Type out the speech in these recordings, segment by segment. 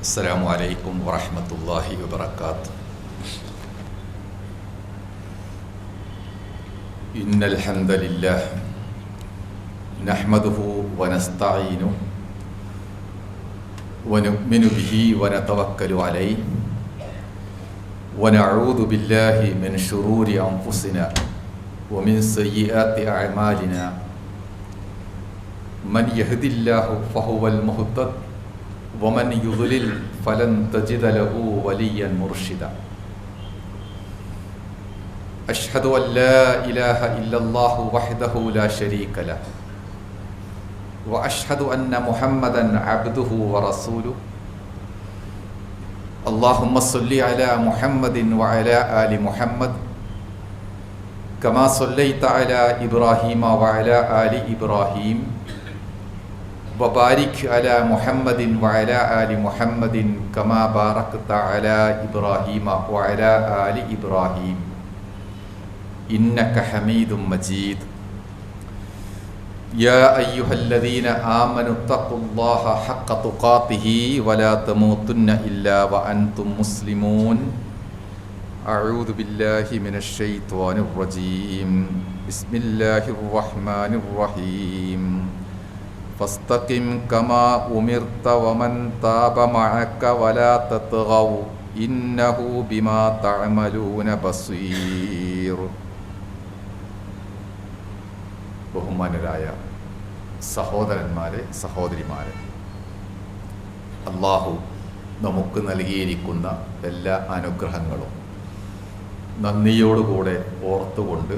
السلام عليكم ورحمة الله وبركاته. إن الحمد لله نحمده ونستعينه ونؤمن به ونتوكل عليه ونعوذ بالله من شرور أنفسنا ومن سيئات أعمالنا. من يهد الله فهو المهتد ومن يضلل فلن تجد له وليا مرشدا. أشهد أن لا إله إلا الله وحده لا شريك له وأشهد أن محمدا عبده ورسوله. اللهم صل على محمد وعلى آل محمد كما صليت على إبراهيم وعلى آل إبراهيم وبارك على محمد وعلى آل محمد كما باركت على إبراهيم وعلى آل إبراهيم إنك حميد مجيد. يا أيها الذين آمنوا اتقوا الله حق تقاته ولا تموتن إلا وأنتم مسلمون. أعوذ بالله من الشيطان الرجيم. بسم الله الرحمن الرحيم. فاستقم كما أمرت ومن تاب معك ولا تطغوا إنه بما تعملون بصير. ബഹുമാനരായ സഹോദരന്മാരെ, സഹോദരിമാരെ, അള്ളാഹു നമുക്ക് നൽകിയിരിക്കുന്ന എല്ലാ അനുഗ്രഹങ്ങളും നന്ദിയോടുകൂടെ ഓർത്തുകൊണ്ട്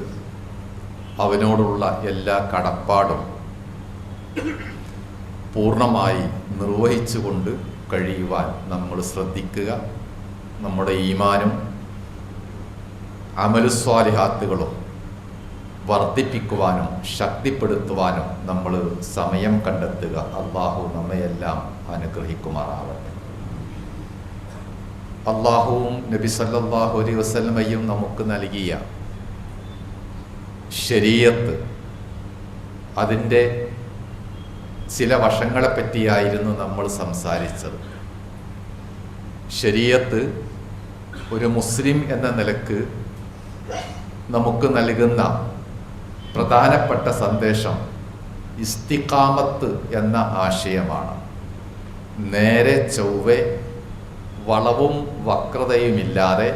അവനോടുള്ള എല്ലാ കടപ്പാടും പൂർണ്ണമായി നിർവഹിച്ചുകൊണ്ട് കഴിയുവാൻ നമ്മൾ ശ്രദ്ധിക്കുക. നമ്മുടെ ഈമാനും അമലുസ്വാലിഹാത്തുകളും വർദ്ധിപ്പിക്കുവാനും ശക്തിപ്പെടുത്തുവാനും നമ്മൾ സമയം കണ്ടെത്തുക. അള്ളാഹു നമ്മയെല്ലാം അനുഗ്രഹിക്കുമാറാവട്ടെ. അള്ളാഹുവും നബി സല്ലല്ലാഹു അലൈഹി വസല്ലമയും നമുക്ക് നൽകിയ ശരീഅത്ത്, അതിൻ്റെ ചില വശങ്ങളെ പറ്റിയായിരുന്നു നമ്മൾ സംസാരിച്ചത്. ശരീഅത്ത് ഒരു മുസ്ലിം എന്ന നിലക്ക് നമുക്ക് നൽകുന്ന പ്രധാനപ്പെട്ട സന്ദേശം ഇസ്തിഖാമത്ത് എന്ന ആശയമാണ്. നേരെ ചൊവ്വെ വളവും വക്രതയുമില്ലാതെ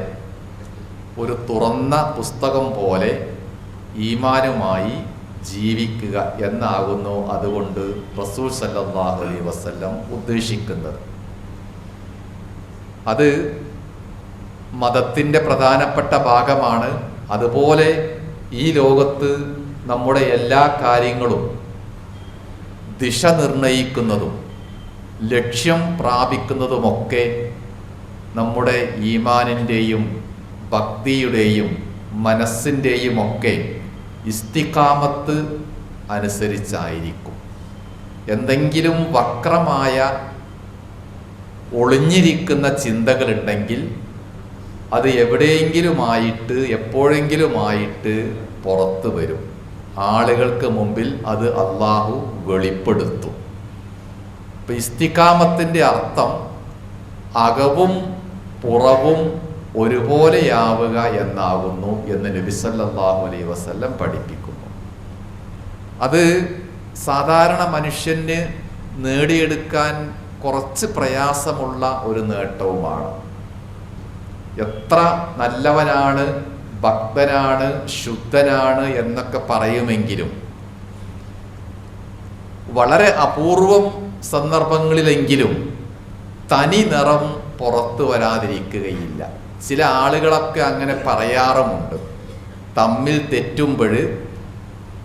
ഒരു തുറന്ന പുസ്തകം പോലെ ഈമാനുമായി ജീവിക്കുക എന്നാകുന്നു അതുകൊണ്ട് റസൂൽ സല്ലല്ലാഹു അലൈഹി വസല്ലം ഉദ്ദേശിക്കുന്നത്. അത് മതത്തിൻ്റെ പ്രധാനപ്പെട്ട ഭാഗമാണ്. അതുപോലെ ഈ ലോകത്ത് നമ്മുടെ എല്ലാ കാര്യങ്ങളും ദിശ നിർണയിക്കുന്നതും ലക്ഷ്യം പ്രാപിക്കുന്നതുമൊക്കെ നമ്മുടെ ഈമാനിൻ്റെയും ഭക്തിയുടെയും മനസ്സിൻ്റെയും ഒക്കെ ഇസ്തിഖാമത്ത് അനുസരിച്ചായിരിക്കും. എന്തെങ്കിലും വക്രമായ ഒളിഞ്ഞിരിക്കുന്ന ചിന്തകളുണ്ടെങ്കിൽ അത് എവിടെയെങ്കിലുമായിട്ട് എപ്പോഴെങ്കിലുമായിട്ട് പുറത്തു വരും. ആളുകൾക്ക് മുമ്പിൽ അത് അള്ളാഹു വെളിപ്പെടുത്തും. ഇപ്പം ഇസ്തിഖാമത്തിൻ്റെ അർത്ഥം അകവും പുറവും ഒരുപോലെയാവുക എന്നാകുന്നു എന്ന് നബി സല്ലല്ലാഹു അലൈഹി വസല്ലം പഠിപ്പിക്കുന്നു. അത് സാധാരണ മനുഷ്യന് നേടിയെടുക്കാൻ കുറച്ച് പ്രയാസമുള്ള ഒരു നേട്ടവുമാണ്. എത്ര നല്ലവനാണ്, ഭക്തനാണ്, ശുദ്ധനാണ് എന്നൊക്കെ പറയുമെങ്കിലും വളരെ അപൂർവം സന്ദർഭങ്ങളിലെങ്കിലും തനി നിറം പുറത്തു വരാതിരിക്കുകയില്ല. ചില ആളുകളൊക്കെ അങ്ങനെ പറയാറുമുണ്ട്. തമ്മിൽ തെറ്റുമ്പോൾ,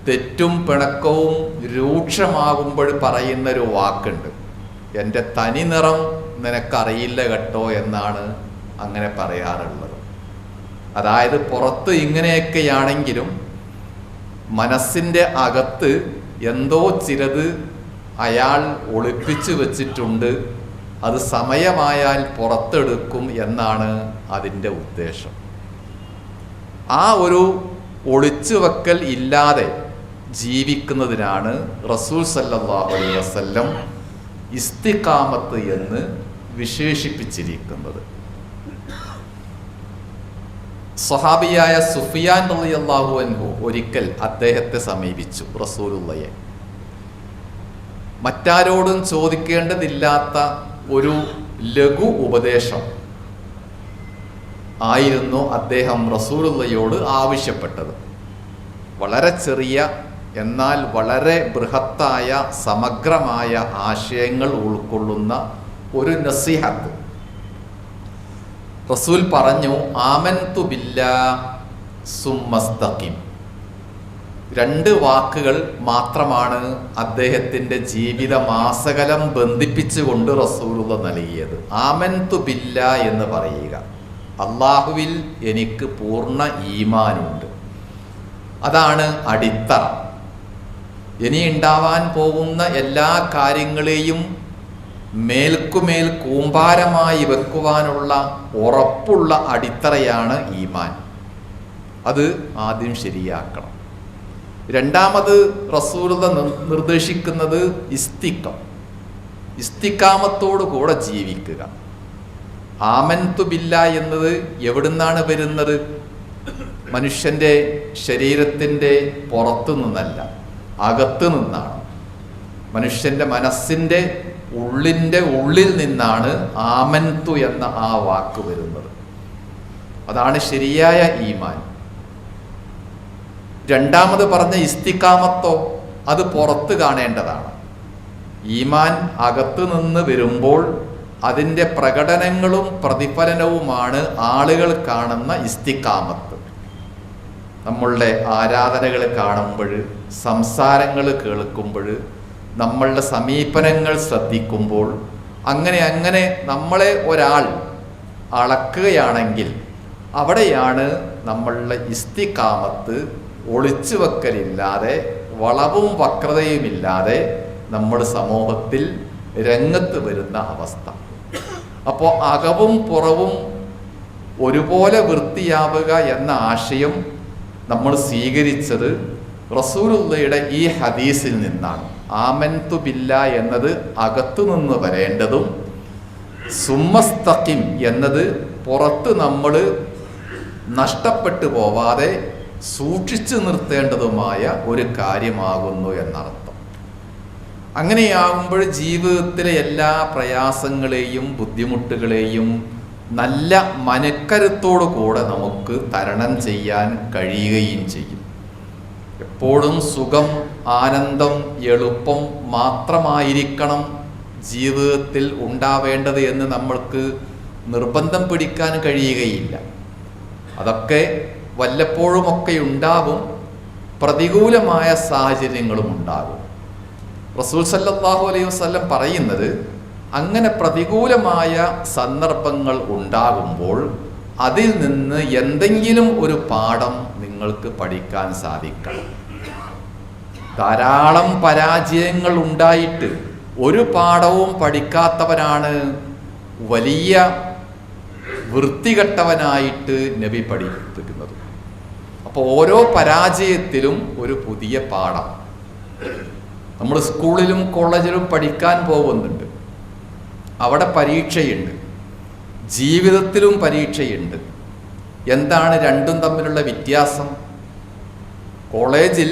തെറ്റും പിണക്കവും രൂക്ഷമാകുമ്പോൾ പറയുന്നൊരു വാക്കുണ്ട്, എൻ്റെ തനി നിറം നിനക്കറിയില്ല കേട്ടോ എന്നാണ് അങ്ങനെ പറയാറുള്ളത്. അതായത് പുറത്ത് ഇങ്ങനെയൊക്കെയാണെങ്കിലും മനസ്സിൻ്റെ അകത്ത് എന്തോ ചിലത് അയാൾ ഒളിപ്പിച്ചു വച്ചിട്ടുണ്ട്, അത് സമയമായാൽ പുറത്തെടുക്കും എന്നാണ് അതിൻ്റെ ഉദ്ദേശം. ആ ഒരു ഒളിച്ചു വെക്കൽ ഇല്ലാതെ ജീവിക്കുന്നതിനാണ് റസൂൽ സല്ലല്ലാഹു അലൈഹി വസല്ലം ഇസ്തിഖാമത്ത് എന്ന് വിശേഷിപ്പിച്ചിരിക്കുന്നത്. സ്വഹാബിയായ സുഫിയാൻ റളിയല്ലാഹു അൻഹു ഒരിക്കൽ അദ്ദേഹത്തെ സമീപിച്ചു, റസൂലുള്ളയെ. മറ്റാരോടും ചോദിക്കേണ്ടതില്ലാത്ത ഒരു ലഘു ഉപദേശം ആയിരുന്നു അദ്ദേഹം റസൂലുള്ളയോട് ആവശ്യപ്പെട്ടത്. വളരെ ചെറിയ എന്നാൽ വളരെ ബൃഹത്തായ സമഗ്രമായ ആശയങ്ങൾ ഉൾക്കൊള്ളുന്ന ഒരു നസീഹത്ത്. റസൂൽ പറഞ്ഞു, ആമൻതു ബില്ലാഹ് സുമ്മസ്തഖിം. 2 വാക്കുകൾ മാത്രമാണ് അദ്ദേഹത്തിൻ്റെ ജീവിതമാസകലം ബന്ധിപ്പിച്ചുകൊണ്ട് റസൂലുള്ള നൽകിയത്. ആമൻതു ബില്ലാഹ് എന്ന് പറയുക, അള്ളാഹുവിൽ എനിക്ക് പൂർണ്ണ ഈമാനുണ്ട്. അതാണ് അടിത്തറ. ഇനി ഉണ്ടാവാൻ പോകുന്ന എല്ലാ കാര്യങ്ങളെയും മേൽക്കുമേൽ കൂമ്പാരമായി വെക്കുവാനുള്ള ഉറപ്പുള്ള അടിത്തറയാണ് ഈമാൻ. അത് ആദ്യം ശരിയാക്കണം. രണ്ടാമത് റസൂലുള്ളാഹി നിർദ്ദേശിക്കുന്നത് ഇസ്തിഖാമത്തോടു കൂടെ ജീവിക്കുക. ആമൻതു ബില്ലാഹ് എന്നത് എവിടുന്നാണ് വരുന്നത്? മനുഷ്യൻ്റെ ശരീരത്തിൻ്റെ പുറത്തു നിന്നല്ല, അകത്ത് നിന്നാണ്. മനുഷ്യൻ്റെ മനസ്സിൻ്റെ ഉള്ളിൽ നിന്നാണ് ആമൻതു എന്ന ആ വാക്ക് വരുന്നത്. അതാണ് ശരിയായ ഈമാൻ. രണ്ടാമത് പറഞ്ഞ ഇസ്തിഖാമത്തോ, അത് പുറത്ത് കാണേണ്ടതാണ്. ഈമാൻ അകത്ത് നിന്ന് വരുമ്പോൾ അതിൻ്റെ പ്രകടനങ്ങളും പ്രതിഫലനവുമാണ് ആളുകൾ കാണുന്ന ഇസ്തിഖാമത്ത്. നമ്മളുടെ ആരാധനകൾ കാണുമ്പോൾ, സംസാരങ്ങൾ കേൾക്കുമ്പോൾ, നമ്മളുടെ സമീപനങ്ങൾ ശ്രദ്ധിക്കുമ്പോൾ, അങ്ങനെ നമ്മളെ ഒരാൾ അളക്കുകയാണെങ്കിൽ അവിടെയാണ് നമ്മളുടെ ഇസ്തിഖാമത്ത് ഒളിച്ചു വെക്കലില്ലാതെ, വളവും വക്രതയുമില്ലാതെ നമ്മൾ സമൂഹത്തിൽ രംഗത്ത് വരുന്ന അവസ്ഥ. അപ്പോൾ അകവും പുറവും ഒരുപോലെ വൃത്തിയാവുക എന്ന ആശയം നമ്മൾ സ്വീകരിച്ചത് റസൂലുള്ളാഹിയുടെ ഈ ഹദീസിൽ നിന്നാണ്. ആമൻതു ബില്ലാഹ് എന്നത് അകത്തു നിന്ന് വരേണ്ടതും സുമ്മസ്തഖിം എന്നത് പുറത്ത് നമ്മൾ നഷ്ടപ്പെട്ടു പോവാതെ സൂക്ഷിച്ചു നിർത്തേണ്ടതുമായ ഒരു കാര്യമാകുന്നു എന്നർത്ഥം. അങ്ങനെയാകുമ്പോൾ ജീവിതത്തിലെ എല്ലാ പ്രയാസങ്ങളെയും ബുദ്ധിമുട്ടുകളെയും നല്ല മനക്കരുത്തോടു കൂടെ നമുക്ക് തരണം ചെയ്യാൻ കഴിയുകയും ചെയ്യും. എപ്പോഴും സുഖം, ആനന്ദം, എളുപ്പം മാത്രമായിരിക്കണം ജീവിതത്തിൽ ഉണ്ടാവേണ്ടത് എന്ന് നമ്മൾക്ക് നിർബന്ധം പിടിക്കാൻ കഴിയുകയില്ല. അതൊക്കെ വല്ലപ്പോഴുമൊക്കെ ഉണ്ടാകും. പ്രതികൂലമായ സാഹചര്യങ്ങളും ഉണ്ടാകും. റസൂൽ സല്ലല്ലാഹു അലൈഹി വസല്ലം പറയുന്നത്, അങ്ങനെ പ്രതികൂലമായ സന്ദർഭങ്ങൾ ഉണ്ടാകുമ്പോൾ അതിൽ നിന്ന് എന്തെങ്കിലും ഒരു പാഠം നിങ്ങൾക്ക് പഠിക്കാൻ സാധിക്കണം. ധാരാളം പരാജയങ്ങൾ ഉണ്ടായിട്ട് ഒരു പാഠവും പഠിക്കാത്തവനാണ് വലിയ വൃത്തികെട്ടവനായിട്ട് നബി പഠിപ്പിക്കുന്നത്. അപ്പോൾ ഓരോ പരാജയത്തിലും ഒരു പുതിയ പാഠം. നമ്മൾ സ്കൂളിലും കോളേജിലും പഠിക്കാൻ പോകുന്നുണ്ട്. അവിടെ പരീക്ഷയുണ്ട്, ജീവിതത്തിലും പരീക്ഷയുണ്ട്. എന്താണ് രണ്ടും തമ്മിലുള്ള വ്യത്യാസം? കോളേജിൽ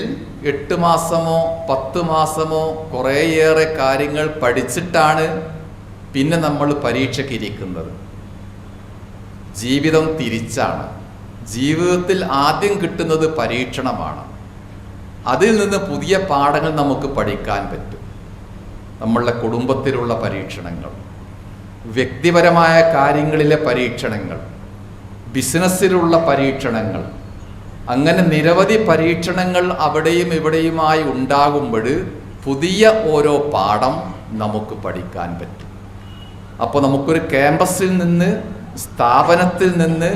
8 മാസമോ 10 മാസമോ കുറേയേറെ കാര്യങ്ങൾ പഠിച്ചിട്ടാണ് പിന്നെ നമ്മൾ പരീക്ഷയ്ക്ക് ഇരിക്കുന്നത്. ജീവിതം തിരിച്ചാണ്. ജീവിതത്തിൽ ആദ്യം കിട്ടുന്നത് പരീക്ഷണമാണ്. അതിൽ നിന്ന് പുതിയ പാഠങ്ങൾ നമുക്ക് പഠിക്കാൻ പറ്റും. നമ്മളുടെ കുടുംബത്തിലുള്ള പരീക്ഷണങ്ങൾ, വ്യക്തിപരമായ കാര്യങ്ങളിലെ പരീക്ഷണങ്ങൾ, ബിസിനസ്സിലുള്ള പരീക്ഷണങ്ങൾ, അങ്ങനെ നിരവധി പരീക്ഷണങ്ങൾ അവിടെയും ഇവിടെയുമായി ഉണ്ടാകുമ്പോൾ പുതിയ ഓരോ പാഠം നമുക്ക് പഠിക്കാൻ പറ്റും. അപ്പോൾ നമുക്കൊരു ക്യാമ്പസിൽ നിന്ന്, സ്ഥാപനത്തിൽ നിന്ന്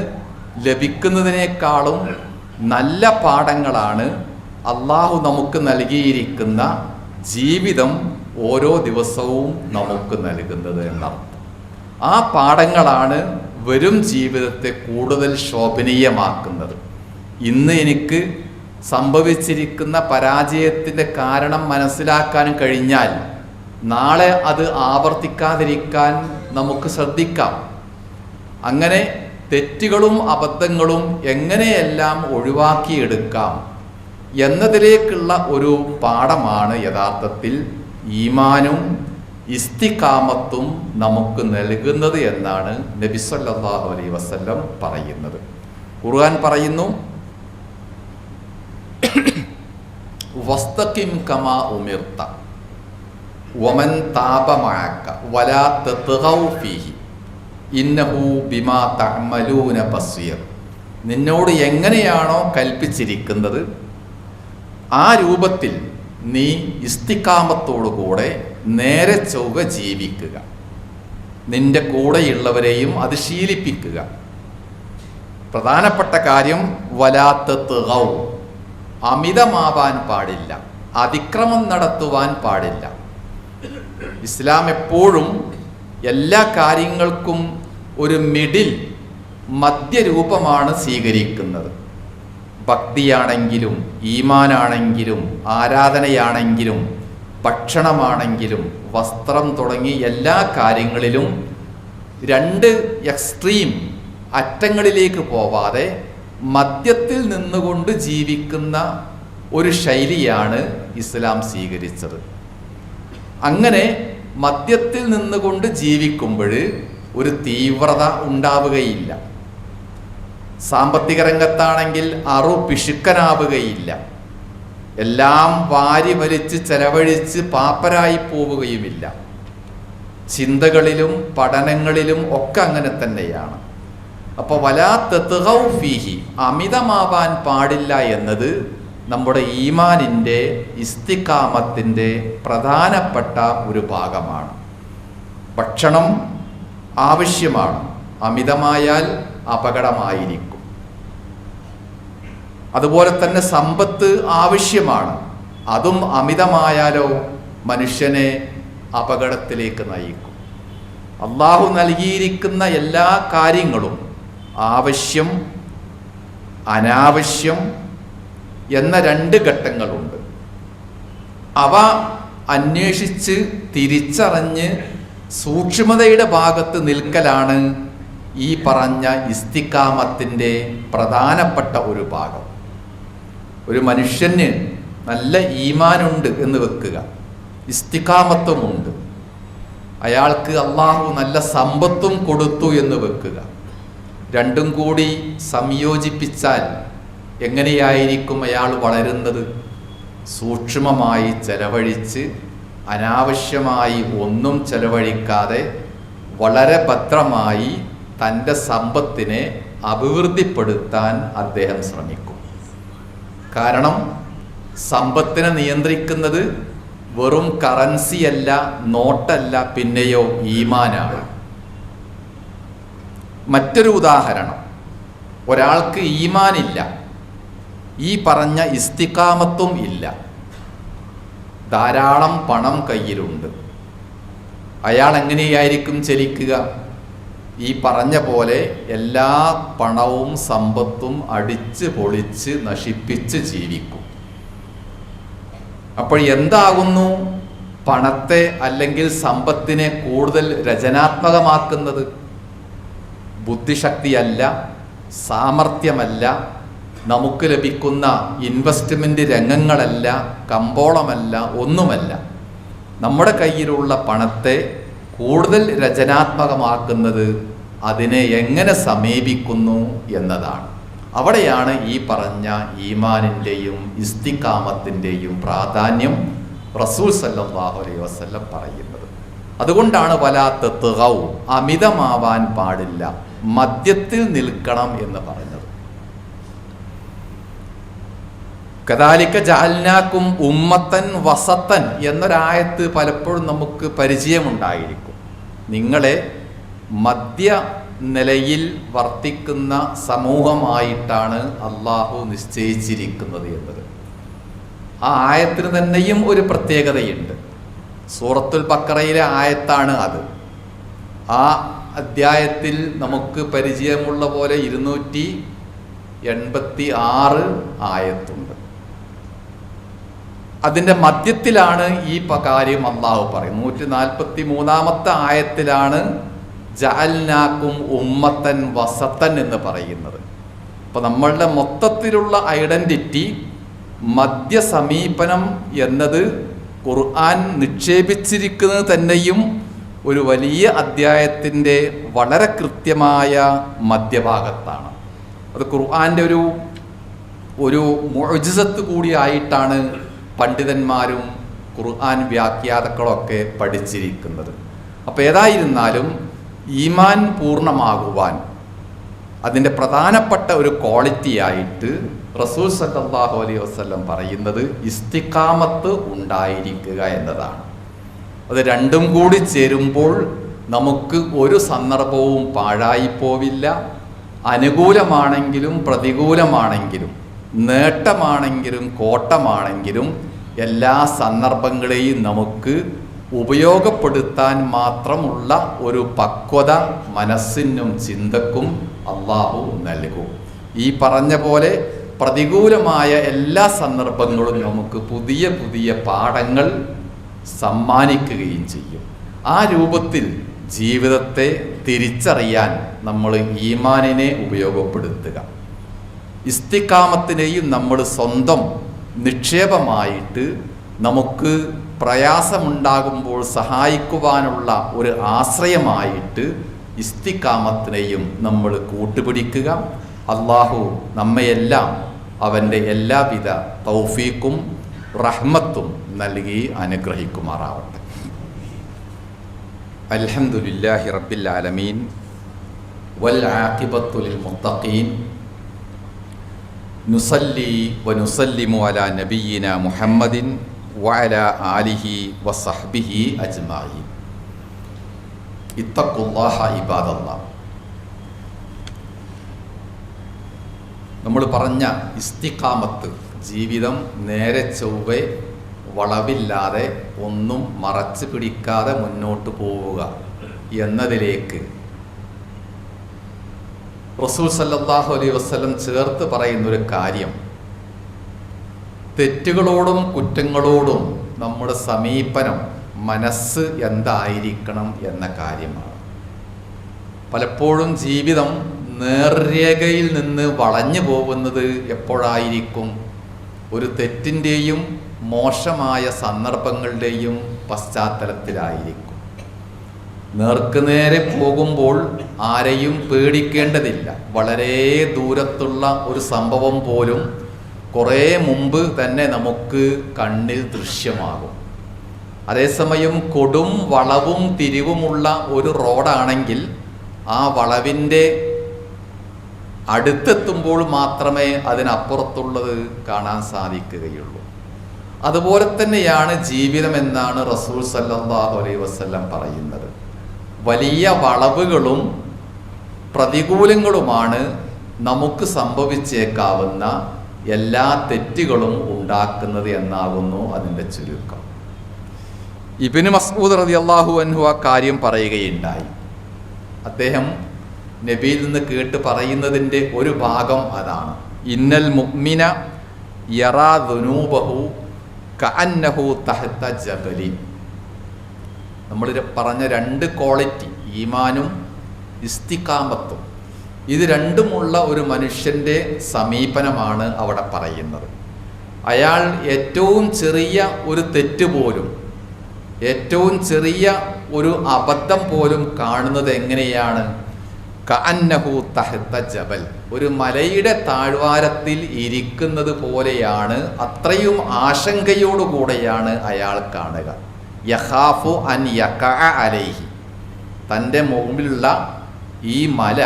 ലഭിക്കുന്നതിനേക്കാളും നല്ല പാഠങ്ങളാണ് അള്ളാഹു നമുക്ക് നൽകിയിരിക്കുന്ന ജീവിതം ഓരോ ദിവസവും നമുക്ക് നൽകുന്നത് എന്നർത്ഥം. ആ പാഠങ്ങളാണ് വരും ജീവിതത്തെ കൂടുതൽ ശോഭനീയമാക്കുന്നത്. ഇന്ന് എനിക്ക് സംഭവിച്ചിരിക്കുന്ന പരാജയത്തിൻ്റെ കാരണം മനസ്സിലാക്കാൻ കഴിഞ്ഞാൽ നാളെ അത് ആവർത്തിക്കാതിരിക്കാൻ നമുക്ക് ശ്രദ്ധിക്കാം. അങ്ങനെ തെറ്റുകളും അബദ്ധങ്ങളും എങ്ങനെയെല്ലാം ഒഴിവാക്കിയെടുക്കാം എന്നതിലേക്കുള്ള ഒരു പാഠമാണ് യഥാർത്ഥത്തിൽ ഈമാനും ഇസ്തിഖാമത്തും നമുക്ക് നൽകുന്നത് എന്നാണ് നബി സല്ലല്ലാഹു അലൈഹി വസല്ലം പറയുന്നത്. ഖുർആൻ പറയുന്നു, വസ്തഖിം കമാ ഉമിർത വമൻ താബ മഅക വലാ തത്ഗൗ ഫീഹി ഇന്നഹു ബിമാ തഅമലൂന ബസീർ. നിന്നോട് എങ്ങനെയാണോ കൽപ്പിച്ചിരിക്കുന്നത് ആ രൂപത്തിൽ നീ ഇസ്തിഖാമത്തോടുകൂടെ നേരെ ചൊവ്വ ജീവിക്കുക, നിന്റെ കൂടെയുള്ളവരെയും അത് ശീലിപ്പിക്കുക. പ്രധാനപ്പെട്ട കാര്യം വലാത്തത്ഗൗ, അമിതമാവാൻ പാടില്ല, അതിക്രമം നടത്തുവാൻ പാടില്ല. ഇസ്ലാം എപ്പോഴും എല്ലാ കാര്യങ്ങൾക്കും ഒരു മിഡിൽ മധ്യരൂപമാണ് സ്വീകരിക്കുന്നത്. ഭക്തിയാണെങ്കിലും ഈമാനാണെങ്കിലും ആരാധനയാണെങ്കിലും ഭക്ഷണമാണെങ്കിലും വസ്ത്രം തുടങ്ങി എല്ലാ കാര്യങ്ങളിലും രണ്ട് എക്സ്ട്രീം അറ്റങ്ങളിലേക്ക് പോവാതെ മധ്യത്തിൽ നിന്നുകൊണ്ട് ജീവിക്കുന്ന ഒരു ശൈലിയാണ് ഇസ്ലാം സ്വീകരിച്ചത്. അങ്ങനെ മധ്യത്തിൽ നിന്നുകൊണ്ട് ജീവിക്കുമ്പോൾ ഒരു തീവ്രത ഉണ്ടാവുകയില്ല. സാമ്പത്തിക രംഗത്താണെങ്കിൽ പിശുക്കനാവുകയില്ല. എല്ലാം വാരി വലിച്ച് ചെലവഴിച്ച് പാപ്പരായി പോവുകയുമില്ല. ചിന്തകളിലും പഠനങ്ങളിലും ഒക്കെ അങ്ങനെ തന്നെയാണ്. അപ്പോൾ വലാ തത്ഗൗ ഫീഹി, അമിതമാവാൻ പാടില്ല എന്നത് നമ്മുടെ ഈമാനിൻ്റെ ഇസ്തിഖാമത്തിൻ്റെ പ്രധാനപ്പെട്ട ഒരു ഭാഗമാണ്. ഭക്ഷണം ആവശ്യമാണ്, അമിതമായാൽ അപകടമായിരിക്കും. അതുപോലെ തന്നെ സമ്പത്ത് ആവശ്യമാണ്, അതും അമിതമായാലോ മനുഷ്യനെ അപകടത്തിലേക്ക് നയിക്കും. അള്ളാഹു നൽകിയിരിക്കുന്ന എല്ലാ കാര്യങ്ങളും ആവശ്യം, അനാവശ്യം എന്ന രണ്ട് ഘട്ടങ്ങളുണ്ട്. അവ അന്വേഷിച്ച് തിരിച്ചറിഞ്ഞ് സൂക്ഷ്മതയുടെ ഭാഗത്ത് നിൽക്കലാണ് ഈ പറഞ്ഞ ഇസ്തിഖാമത്തിൻ്റെ പ്രധാനപ്പെട്ട ഒരു ഭാഗം. ഒരു മനുഷ്യന് നല്ല ഈമാനുണ്ട് എന്ന് വെക്കുക, ഇസ്തിഖാമത്തുമുണ്ട്, അയാൾക്ക് അള്ളാഹു നല്ല സമ്പത്തും കൊടുത്തു എന്ന് വെക്കുക. രണ്ടും കൂടി സംയോജിപ്പിച്ചാൽ എങ്ങനെയായിരിക്കും അയാൾ വളരുന്നത്? സൂക്ഷ്മമായി ചെലവഴിച്ച് അനാവശ്യമായി ഒന്നും ചെലവഴിക്കാതെ വളരെ ഭദ്രമായി തൻ്റെ സമ്പത്തിനെ അഭിവൃദ്ധിപ്പെടുത്താൻ അദ്ദേഹം ശ്രമിക്കും. കാരണം സമ്പത്തിനെ നിയന്ത്രിക്കുന്നത് വെറും കറൻസിയല്ല, നോട്ടല്ല, പിന്നെയോ ഈമാനാണ്. മറ്റൊരു ഉദാഹരണം, ഒരാൾക്ക് ഈമാനില്ല, ഈ പറഞ്ഞ ഇസ്തിഖാമത്തും ഇല്ല, ധാരാളം പണം കയ്യിലുണ്ട്, അയാൾ എങ്ങനെയായിരിക്കും ചലിക്കുക? ഈ പറഞ്ഞ പോലെ എല്ലാ പണവും സമ്പത്തും അടിച്ച് പൊളിച്ച് നശിപ്പിച്ച് ജീവിക്കും. അപ്പോൾ എന്താകുന്നു പണത്തെ അല്ലെങ്കിൽ സമ്പത്തിനെ കൂടുതൽ രചനാത്മകമാക്കുന്നത്? ബുദ്ധിശക്തിയല്ല, സാമർഥ്യമല്ല, നമുക്ക് ലഭിക്കുന്ന ഇൻവെസ്റ്റ്മെൻ്റ് രംഗങ്ങളല്ല, കമ്പോളമല്ല, ഒന്നുമല്ല. നമ്മുടെ കയ്യിലുള്ള പണത്തെ കൂടുതൽ രചനാത്മകമാക്കുന്നത് അതിനെ എങ്ങനെ സമീപിക്കുന്നു എന്നതാണ്. അവിടെയാണ് ഈ പറഞ്ഞ ഈമാനിൻ്റെയും ഇസ്തിഖാമത്തിൻ്റെയും പ്രാധാന്യം റസൂൽ സല്ലല്ലാഹു അലൈഹി വസല്ലം പറയുന്നത്. അതുകൊണ്ടാണ് വലാ തത്ഗൗ, അമിതമാവാൻ പാടില്ല, മധ്യത്തിൽ നിൽക്കണം എന്ന് പറഞ്ഞത്. കദാലിക ജഅൽനാകും ഉമ്മത്തൻ വസത്തൻ എന്നൊരായത്ത് പലപ്പോഴും നമുക്ക് പരിചയമുണ്ടായിരിക്കും. നിങ്ങളെ മധ്യ നിലയിൽ വർത്തിക്കുന്ന സമൂഹമായിട്ടാണ് അള്ളാഹു നിശ്ചയിച്ചിരിക്കുന്നത് എന്നത്. ആ ആയത്തിന് തന്നെയും ഒരു പ്രത്യേകതയുണ്ട്. സൂറത്തുൽ ബഖറയിലെ ആയത്താണ് അത്. ആ അധ്യായത്തിൽ നമുക്ക് പരിചയമുള്ള പോലെ 286 ആയത്തുണ്ട്. അതിൻ്റെ മധ്യത്തിലാണ് ഈ കാര്യം അള്ളാഹു പറയും. 143 ആയത്തിലാണ് ജഅൽനാക്കും ഉമ്മത്തൻ വസത്തൻ എന്ന് പറയുന്നത്. അപ്പോൾ നമ്മളുടെ മൊത്തത്തിലുള്ള ഐഡൻറ്റിറ്റി മധ്യ സമീപനം എന്നത് ഖുർആൻ നിക്ഷേപിച്ചിരിക്കുന്നത് തന്നെയും ഒരു വലിയ അധ്യായത്തിൻ്റെ വളരെ കൃത്യമായ മധ്യഭാഗത്താണ്. അത് ഖുർആൻ്റെ ഒരു മുഅ്ജിസത്ത് കൂടിയായിട്ടാണ് പണ്ഡിതന്മാരും ഖുർആൻ വ്യാഖ്യാതാക്കളൊക്കെ പഠിച്ചിരിക്കുന്നത്. അപ്പോൾ ഏതായിരുന്നാലും ഈമാൻ പൂർണ്ണമാകുവാൻ അതിൻ്റെ പ്രധാനപ്പെട്ട ഒരു ക്വാളിറ്റിയായിട്ട് റസൂൽ സല്ലല്ലാഹു അലൈഹി വസല്ലം പറയുന്നത് ഇസ്തിഖാമത്ത് ഉണ്ടായിരിക്കുക എന്നതാണ്. അത് രണ്ടും കൂടി ചേരുമ്പോൾ നമുക്ക് ഒരു സന്ദർഭവും പാഴായി പോവില്ല. അനുകൂലമാണെങ്കിലും പ്രതികൂലമാണെങ്കിലും നേട്ടമാണെങ്കിലും കോട്ടമാണെങ്കിലും എല്ലാ സന്ദർഭങ്ങളെയും നമുക്ക് ഉപയോഗപ്പെടുത്താൻ മാത്രമുള്ള ഒരു പക്വത മനസ്സിനും ചിന്തക്കും അള്ളാഹു നൽകും. ഈ പറഞ്ഞ പോലെ പ്രതികൂലമായ എല്ലാ സന്ദർഭങ്ങളും നമുക്ക് പുതിയ പുതിയ പാഠങ്ങൾ സമ്മാനിക്കുകയും ചെയ്യും. ആ രൂപത്തിൽ ജീവിതത്തെ തിരിച്ചറിയാൻ നമ്മൾ ഈമാനിനെ ഉപയോഗപ്പെടുത്തുക. ഇസ്തിഖാമത്തിനെയും നമ്മൾ സ്വന്തം നിക്ഷേപമായിട്ട് നമുക്ക് പ്രയാസമുണ്ടാകുമ്പോൾ സഹായിക്കുവാനുള്ള ഒരു ആശ്രയമായിട്ട് ഇസ്തിഖാമത്തിനെയും നമ്മൾ കൂട്ടുപിടിക്കുക. അള്ളാഹു നമ്മയെല്ലാം അവൻ്റെ എല്ലാവിധ തൗഫീഖും റഹ്മത്തും നൽകി അനുഗ്രഹിക്കുമാറാവട്ടെ. അൽഹംദുലില്ലാഹി റബ്ബിൽ ആലമീൻ വൽ ആഖിബത്തു ലിൽ മുത്തഖീൻ നുസല്ലി വനുസല്ലിമു അലാ നബിയ്യിനാ മുഹമ്മദിൻ വഅലാ ആലിഹി വസഹ്ബിഹി അജ്മഈൻ. ഇത്തഖുല്ലാഹ ഇബാദല്ലാഹ്. നമ്മൾ പറഞ്ഞ ഇസ്തിഖാമത്ത്, ജീവിതം നേരെ ചൊവ്വെ വളവില്ലാതെ ഒന്നും മറച്ചു പിടിക്കാതെ മുന്നോട്ട് പോവുക എന്നതിലേക്ക് റസൂൽ സല്ലല്ലാഹു അലൈഹി വസല്ലം ചേർത്ത് പറയുന്നൊരു കാര്യം, തെറ്റുകളോടും കുറ്റങ്ങളോടും നമ്മുടെ സമീപനം മനസ്സ് എന്തായിരിക്കണം എന്ന കാര്യമാണ്. പലപ്പോഴും ജീവിതം നേർരേഖയിൽ നിന്ന് വളഞ്ഞു പോകുന്നത് എപ്പോഴായിരിക്കും? ഒരു തെറ്റിൻ്റെയും മോശമായ സന്ദർഭങ്ങളുടെയും പശ്ചാത്തലത്തിലായിരിക്കും. നേർക്കുനേരെ പോകുമ്പോൾ ആരെയും പേടിക്കേണ്ടതില്ല. വളരെ ദൂരത്തുള്ള ഒരു സംഭവം പോലും കുറേ മുമ്പ് തന്നെ നമുക്ക് കണ്ണിൽ ദൃശ്യമാകും. അതേസമയം കൊടും വളവും തിരിവുമുള്ള ഒരു റോഡാണെങ്കിൽ ആ വളവിൻ്റെ അടുത്തെത്തുമ്പോൾ മാത്രമേ അതിനപ്പുറത്തുള്ളത് കാണാൻ സാധിക്കുകയുള്ളൂ. അതുപോലെ തന്നെയാണ് ജീവിതം എന്നാണ് റസൂൽ സല്ലല്ലാഹു അലൈഹി വസല്ലം പറയുന്നത്. വലിയ വളവുകളും പ്രതികൂലങ്ങളുമാണ് നമുക്ക് സംഭവിച്ചേക്കാവുന്ന എല്ലാ തെറ്റുകളും ഉണ്ടാക്കുന്നത് എന്നാകുന്നു അതിൻ്റെ ചുരുക്കം. ഇബ്നു മസ്ഊദ് റളിയല്ലാഹു അൻഹു ആ കാര്യം പറയുകയുണ്ടായി. അദ്ദേഹം നബിയിൽ നിന്ന് കേട്ട് പറയുന്നതിൻ്റെ ഒരു ഭാഗം അതാണ്. ഇന്നൽ മുഅ്മിന യറാ ദുനൂബഹു കഅന്നഹു തഹത ജബലി. നമ്മൾ പറഞ്ഞ രണ്ട് ക്വാളിറ്റി, ഈമാനും ഇസ്തിഖാമത്തും, ഇത് രണ്ടുമുള്ള ഒരു മനുഷ്യൻ്റെ സമീപനമാണ് അവിടെ പറയുന്നത്. അയാൾ ഏറ്റവും ചെറിയ ഒരു തെറ്റ് പോലും, ഏറ്റവും ചെറിയ ഒരു അബദ്ധം പോലും കാണുന്നത് എങ്ങനെയാണ്? കഅന്നഹു തഹത ജബൽ, ഒരു മലയുടെ താഴ്വാരത്തിൽ ഇരിക്കുന്നത് പോലെയാണ്. അത്രയും ആശങ്കയോടുകൂടെയാണ് അയാൾ കാണുക. യഖാഫു അൻ യഖഅ അലൈഹി, തൻ്റെ മുമ്പിലുള്ള ഈ മല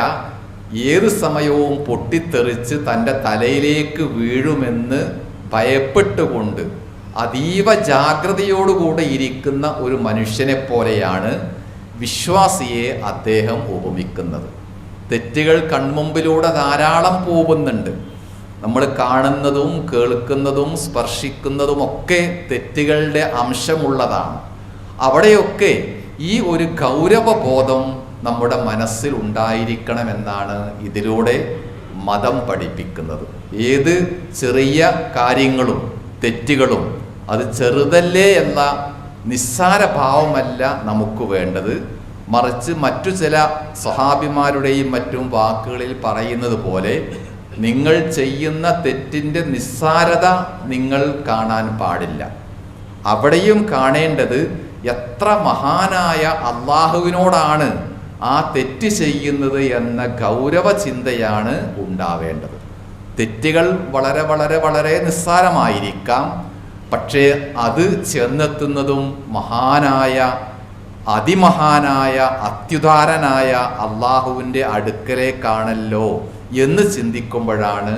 ഏത് സമയവും പൊട്ടിത്തെറിച്ച് തൻ്റെ തലയിലേക്ക് വീഴുമെന്ന് ഭയപ്പെട്ടുകൊണ്ട് അതീവ ജാഗ്രതയോടുകൂടെ ഇരിക്കുന്ന ഒരു മനുഷ്യനെ പോലെയാണ് വിശ്വാസിയെ അദ്ദേഹം ഉപമിക്കുന്നത്. തെറ്റുകൾ കൺമുമ്പിലൂടെ ധാരാളം പോകുന്നുണ്ട്. നമ്മൾ കാണുന്നതും കേൾക്കുന്നതും സ്പർശിക്കുന്നതുമൊക്കെ തെറ്റുകളുടെ അംശമുള്ളതാണ്. അവിടെയൊക്കെ ഈ ഒരു ഗൗരവബോധം നമ്മുടെ മനസ്സിൽ ഉണ്ടായിരിക്കണമെന്നാണ് ഇതിലൂടെ മതം പഠിപ്പിക്കുന്നത്. ഏത് ചെറിയ കാര്യങ്ങളും തെറ്റുകളും അത് ചെറുതല്ലേ എന്ന നിസ്സാര ഭാവമല്ല നമുക്ക് വേണ്ടത്. മറിച്ച് മറ്റു ചില സ്വഹാബിമാരുടെയും മറ്റും വാക്കുകളിൽ പറയുന്നത് പോലെ നിങ്ങൾ ചെയ്യുന്ന തെറ്റിൻ്റെ നിസ്സാരത നിങ്ങൾ കാണാൻ പാടില്ല. അവിടെയും കാണേണ്ടത് എത്ര മഹാനായ അള്ളാഹുവിനോടാണ് ആ തെറ്റ് ചെയ്യുന്നത് എന്ന ഗൗരവ ചിന്തയാണ് ഉണ്ടാവേണ്ടത്. തെറ്റുകൾ വളരെ വളരെ വളരെ നിസ്സാരമായിരിക്കാം, പക്ഷേ അത് ചെന്നെത്തുന്നതും മഹാനായ അതിമഹാനായ അത്യുദാരനായ അള്ളാഹുവിൻ്റെ അടുക്കലേക്കാണല്ലോ എന്ന് ചിന്തിക്കുമ്പോഴാണ്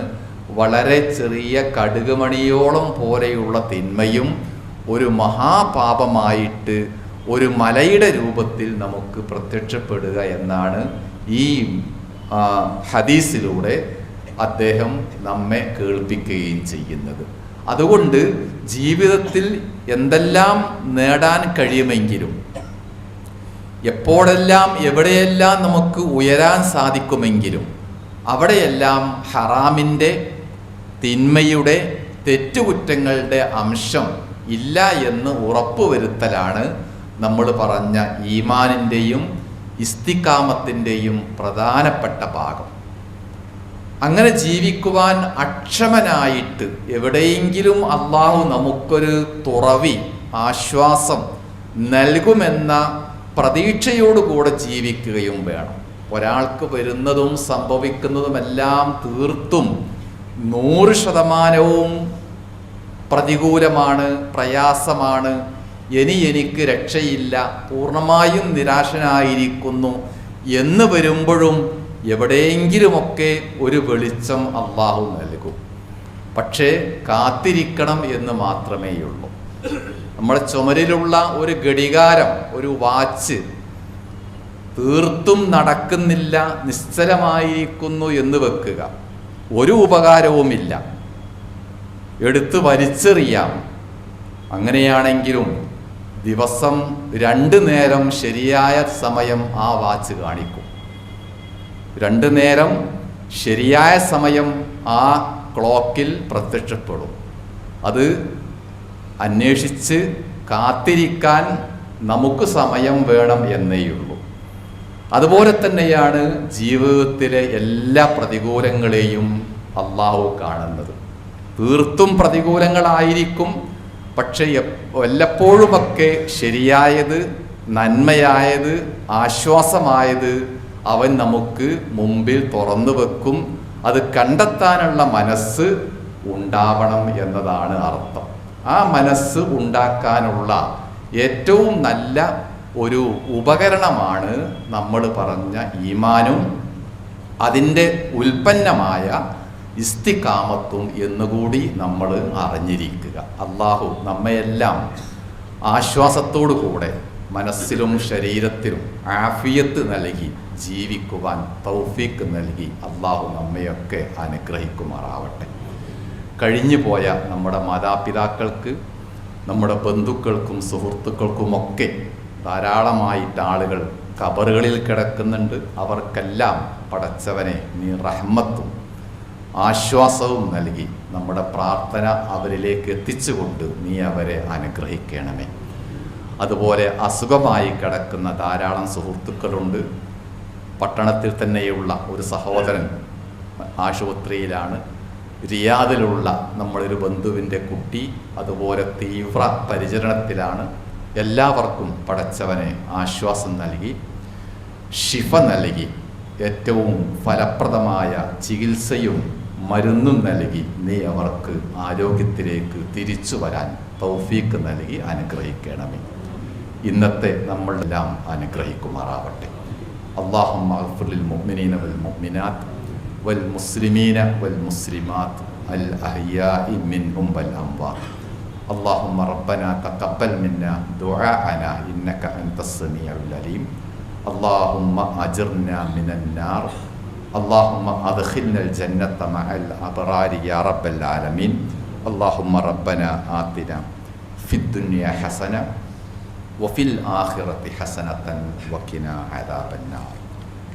വളരെ ചെറിയ കടുകുമണിയോളം പോലെയുള്ള തിന്മയും ഒരു മഹാപാപമായിട്ട് ഒരു മലയുടെ രൂപത്തിൽ നമുക്ക് പ്രത്യക്ഷപ്പെടുക എന്നാണ് ഈ ഹദീസിലൂടെ അദ്ദേഹം നമ്മെ കേൾപ്പിക്കുകയും ചെയ്യുന്നത്. അതുകൊണ്ട് ജീവിതത്തിൽ എന്തെല്ലാം നേടാൻ കഴിയുമെങ്കിലും, എപ്പോഴെല്ലാം എവിടെയെല്ലാം നമുക്ക് ഉയരാൻ സാധിക്കുമെങ്കിലും അവിടെയെല്ലാം ഹറാമിൻ്റെ, തിന്മയുടെ, തെറ്റുകുറ്റങ്ങളുടെ അംശം ഇല്ല എന്ന് ഉറപ്പുവരുത്തലാണ് നമ്മൾ പറഞ്ഞ ഈമാനിൻ്റെയും ഇസ്തിഖാമത്തിൻ്റെയും പ്രധാനപ്പെട്ട ഭാഗം. അങ്ങനെ ജീവിക്കുവാൻ അക്ഷമനായിട്ട് എവിടെയെങ്കിലും അള്ളാഹു നമുക്കൊരു തുറവി, ആശ്വാസം നൽകുമെന്ന പ്രതീക്ഷയോടുകൂടെ ജീവിക്കുകയും വേണം. ഒരാൾക്ക് വരുന്നതും സംഭവിക്കുന്നതുമെല്ലാം തീർത്തും 100% പ്രതികൂലമാണ്, പ്രയാസമാണ്, എനിക്ക് രക്ഷയില്ല, പൂർണ്ണമായും നിരാശനായിരിക്കുന്നു എന്ന് വരുമ്പോഴും എവിടെയെങ്കിലുമൊക്കെ ഒരു വെളിച്ചം അള്ളാഹു നൽകും. പക്ഷേ കാത്തിരിക്കണം എന്ന് മാത്രമേയുള്ളൂ. നമ്മുടെ ചുമരിലുള്ള ഒരു ഘടികാരം, ഒരു വാച്ച് തീർത്തും നടക്കുന്നില്ല, നിശ്ചലമായിരിക്കുന്നു എന്ന് വെക്കുക, ഒരു ഉപകാരവുമില്ല, എടുത്ത് വലിച്ചെറിയാം. അങ്ങനെയാണെങ്കിലും ദിവസം 2 നേരം ശരിയായ സമയം ആ വാച്ച് കാണിക്കും. 2 നേരം ശരിയായ സമയം ആ ക്ലോക്കിൽ പ്രത്യക്ഷപ്പെടും. അത് അന്വേഷിച്ച് കാത്തിരിക്കാൻ നമുക്ക് സമയം വേണം എന്നേയുള്ളൂ. അതുപോലെ തന്നെയാണ് ജീവിതത്തിലെ എല്ലാ പ്രതികൂലങ്ങളെയും അള്ളാഹു കാണുന്നത്. തീർത്തും പ്രതികൂലങ്ങളായിരിക്കും, പക്ഷെ വല്ലപ്പോഴുമൊക്കെ ശരിയായത്, നന്മയായത്, ആശ്വാസമായത് അവൻ നമുക്ക് മുമ്പിൽ തുറന്നു വെക്കും. അത് കണ്ടെത്താനുള്ള മനസ്സ് ഉണ്ടാവണം എന്നതാണ് അർത്ഥം. ആ മനസ്സ് ഉണ്ടാക്കാനുള്ള ഏറ്റവും നല്ല ഒരു ഉപകരണമാണ് നമ്മൾ പറഞ്ഞ ഈമാനും അതിൻ്റെ ഉൽപ്പന്നമായ ഇസ്തിഖാമത്തും എന്നുകൂടി നമ്മൾ അറിഞ്ഞിരിക്കുക. അള്ളാഹു നമ്മയെല്ലാം ആശ്വാസത്തോടു കൂടെ മനസ്സിലും ശരീരത്തിലും ആഫിയത്ത് നൽകി ജീവിക്കുവാൻ തൗഫീക്ക് നൽകി അള്ളാഹു നമ്മയൊക്കെ അനുഗ്രഹിക്കുമാറാവട്ടെ. കഴിഞ്ഞു പോയ നമ്മുടെ മാതാപിതാക്കൾക്ക്, നമ്മുടെ ബന്ധുക്കൾക്കും സുഹൃത്തുക്കൾക്കുമൊക്കെ ധാരാളമായിട്ട് ആളുകൾ ഖബറുകളിൽ കിടക്കുന്നുണ്ട്. അവർക്കെല്ലാം പടച്ചവനെ നീ റഹ്മത്തും ആശ്വാസവും നൽകി നമ്മുടെ പ്രാർത്ഥന അവരിലേക്ക് എത്തിച്ചുകൊണ്ട് നീ അവരെ അനുഗ്രഹിക്കണമേ. അതുപോലെ അസുഖമായി കിടക്കുന്ന ധാരാളം സുഹൃത്തുക്കളുണ്ട്. പട്ടണത്തിൽ തന്നെയുള്ള ഒരു സഹോദരൻ ആശുപത്രിയിലാണ്. റിയാദിലുള്ള നമ്മളൊരു ബന്ധുവിൻ്റെ കുട്ടി അതുപോലെ തീവ്ര പരിചരണത്തിലാണ്. എല്ലാവർക്കും പടച്ചവനെ ആശ്വാസം നൽകി ശിഫ നൽകി ഏറ്റവും ഫലപ്രദമായ ചികിത്സയും മരുന്നും നൽകി നീ അവർക്ക് ആരോഗ്യത്തിലേക്ക് തിരിച്ചു വരാൻ തൗഫീക്ക് നൽകി അനുഗ്രഹിക്കണമേ. ഇന്നത്തെ നമ്മളെല്ലാം അനുഗ്രഹിക്കുമാറാവട്ടെ. അല്ലാഹുമ്മ അഗ്ഫിർ ലിൽ മുഅ്മിനീന വൽ മുഅ്മിനാത്ത് വൽ മുസ്ലിമീന വൽ മുസ്ലിമാത്ത് അൽ അഹ്യാഇ മിൻഹും വൽ അംവാത്ത്. اللهم ربنا تقبل منا دعاءنا إنك أنت السميع العليم. اللهم أجرنا من النار. اللهم أدخلنا الجنة مع الأبرار يا رب العالمين. اللهم ربنا آتنا في الدنيا حسنة وفي الآخرة حسنة وقنا عذاب النار.